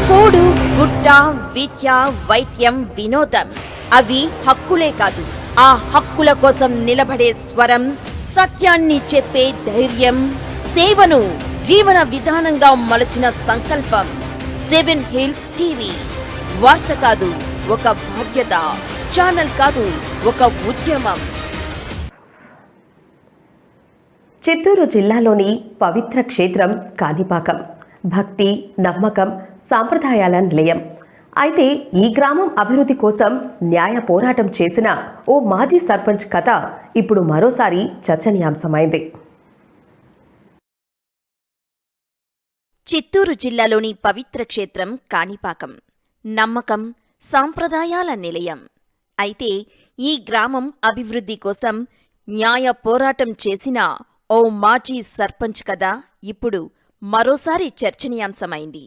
కూడు గుట్ట విద్య వైద్యం వినోదం అవి హక్కులే కాదు, ఆ హక్కుల కోసం నిలబడే స్వరం, సత్యాన్ని చెప్పే ధైర్యం, సేవను జీవన విధానంగా మలచిన సంకల్పం. 7 హిల్స్ టీవీ వార్త కాదు ఒక బాధ్యత, ఛానల్ కాదు ఒక ఉద్యమం. చిత్తూరు జిల్లాలోని పవిత్ర క్షేత్రం కాణిపాకం భక్తి, నమ్మకం, సాంప్రదాయాల నిలయం. అయితే ఈ గ్రామం అభివృద్ధి కోసం న్యాయ పోరాటం చేసిన ఓ మాజీ సర్పంచ్ కథ ఇప్పుడు మరోసారి చర్చనీయాంశమైంది. చిత్తూరు జిల్లాలోని పవిత్ర క్షేత్రం కాణిపాకం నమ్మకం, సాంప్రదాయాల నిలయం. అయితే ఈ గ్రామం అభివృద్ధి కోసం న్యాయ పోరాటం చేసిన ఓ మాజీ సర్పంచ్ కథ ఇప్పుడు మరోసారి చర్చనీయాంశమైంది.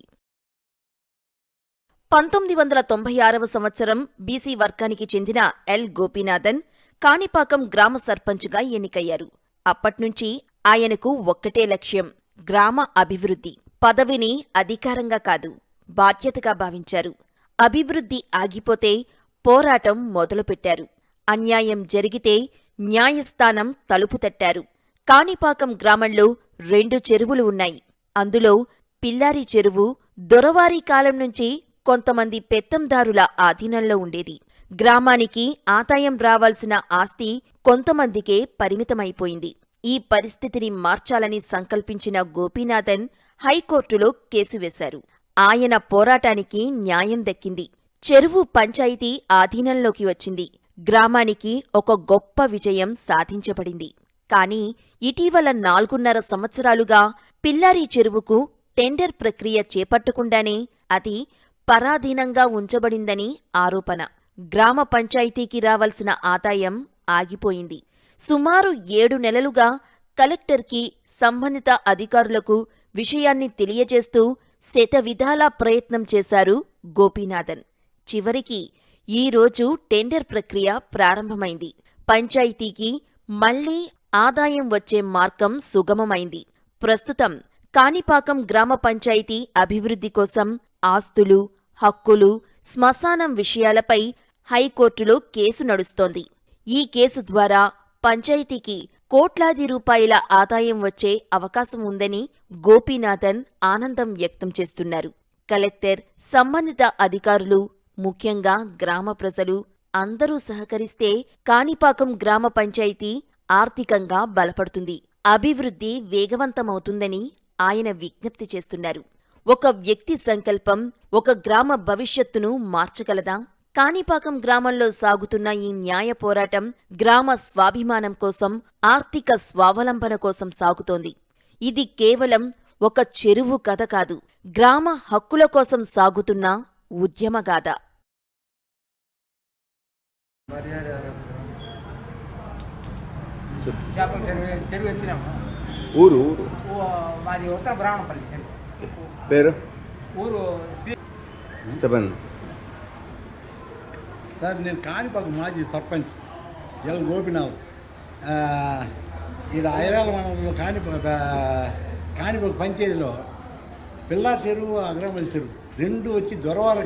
1996వ సంవత్సరం బీసీ వర్గానికి చెందిన ఎల్ గోపీనాథన్ కాణిపాకం గ్రామ సర్పంచ్గా ఎన్నికయ్యారు. అప్పట్నుంచి ఆయనకు ఒక్కటే లక్ష్యం, గ్రామ అభివృద్ధి. పదవిని అధికారంగా కాదు, బాధ్యతగా భావించారు. అభివృద్ధి ఆగిపోతే పోరాటం మొదలుపెట్టారు. అన్యాయం జరిగితే న్యాయస్థానం తలుపు తట్టారు. కాణిపాకం గ్రామంలో 2 చెరువులు ఉన్నాయి. అందులో పిల్లారి చెరువు దొరవారి కాలం నుంచి కొంతమంది పెత్తందారుల ఆధీనంలో ఉండేది. గ్రామానికి ఆదాయం రావాల్సిన ఆస్తి కొంతమందికే పరిమితమైపోయింది. ఈ పరిస్థితిని మార్చాలని సంకల్పించిన గోపీనాథన్ హైకోర్టులో కేసు వేశారు. ఆయన పోరాటానికి న్యాయం దక్కింది. చెరువు పంచాయతీ ఆధీనంలోకి వచ్చింది. గ్రామానికి ఒక గొప్ప విజయం సాధించబడింది. కానీ ఇటీవల 4.5 సంవత్సరాలుగా పిల్లారి చెరువుకు టెండర్ ప్రక్రియ చేపట్టకుండానే అది పరాధీనంగా ఉంచబడిందని ఆరోపణ. గ్రామ పంచాయతీకి రావాల్సిన ఆదాయం ఆగిపోయింది. సుమారు 7 నెలలుగా కలెక్టర్కి, సంబంధిత అధికారులకు విషయాన్ని తెలియజేస్తూ శతవిధాలా ప్రయత్నం చేశారు గోపీనాథన్. చివరికి ఈరోజు టెండర్ ప్రక్రియ ప్రారంభమైంది. పంచాయతీకి మళ్లీ ఆదాయం వచ్చే మార్గం సుగమమైంది. ప్రస్తుతం కాణిపాకం గ్రామ పంచాయతీ అభివృద్ధి కోసం ఆస్తులు, హక్కులు, శ్మశానం విషయాలపై హైకోర్టులో కేసు నడుస్తోంది. ఈ కేసు ద్వారా పంచాయతీకి కోట్లాది రూపాయల ఆదాయం వచ్చే అవకాశం ఉందని గోపీనాథన్ ఆనందం వ్యక్తం చేస్తున్నారు. కలెక్టర్, సంబంధిత అధికారులు, ముఖ్యంగా గ్రామ ప్రజలు అందరూ సహకరిస్తే కాణిపాకం గ్రామ పంచాయతీ ఆర్థికంగా బలపడుతుంది, అభివృద్ధి వేగవంతమవుతుందని ఆయన విజ్ఞప్తి చేస్తున్నారు. ఒక వ్యక్తి సంకల్పం ఒక గ్రామ భవిష్యత్తును మార్చగలదా? కాణిపాకం గ్రామంలో సాగుతున్న ఈ న్యాయ పోరాటం గ్రామ స్వాభిమానం కోసం, ఆర్థిక స్వావలంబన కోసం సాగుతోంది. ఇది కేవలం ఒక చెరువు కథ కాదు, గ్రామ హక్కుల కోసం సాగుతున్న ఉద్యమగాథ. చెరువు ఎత్తినాము. ఊరు మాది ఉత్తర బ్రాహ్మణపల్లి. పేరు ఊరు చెప్పండి సార్. నేను కాణిపాకం మాజీ సర్పంచ్ ఎల్ గోపినాథ్. ఇది ఐరాల మండలంలో కాణిపాకం పంచాయతీలో పిల్లారి చెరువు, అగ్రమల్లి చెరువు 2 వచ్చి దొరవార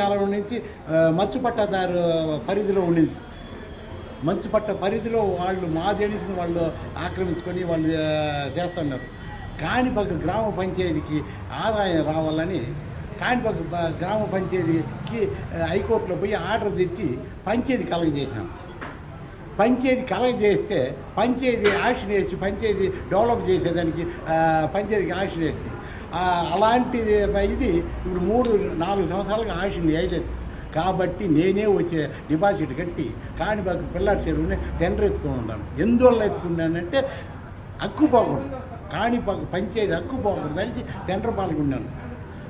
కాలం నుంచి మచ్చుపట్టదారు పరిధిలో ఉండింది. మంచుపట్ట పరిధిలో వాళ్ళు మాదేనిసిన వాళ్ళు ఆక్రమించుకొని వాళ్ళు చేస్తున్నారు. కాణిపాక గ్రామ పంచాయతీకి ఆదాయం రావాలని కాణిపాక గ్రామ పంచాయతీకి హైకోర్టులో పోయి ఆర్డర్ తెచ్చి పంచాయతీ కలగజేసినాం. పంచాయతీ కలగజేస్తే పంచాయతీ యాక్షన్ వేసి పంచాయతీ డెవలప్ చేసేదానికి పంచాయతీకి యాక్షన్ వేస్తే అలాంటిది ఇది ఇప్పుడు 3-4 సంవత్సరాలుగా యాక్షన్ వేయలేదు. కాబట్టి నేనే వచ్చే డిపాజిట్ కట్టి కాణిపాక పిల్లారి చెరువుని టెండర్ ఎత్తుకుని ఉన్నాను. ఎందువల్ల ఎత్తుకున్నానంటే హక్కు పోకూడదు, కాణిపాక పంచాయతీ హక్కు పోకూడదు అనేసి టెండర్ పాల్గొన్నాను.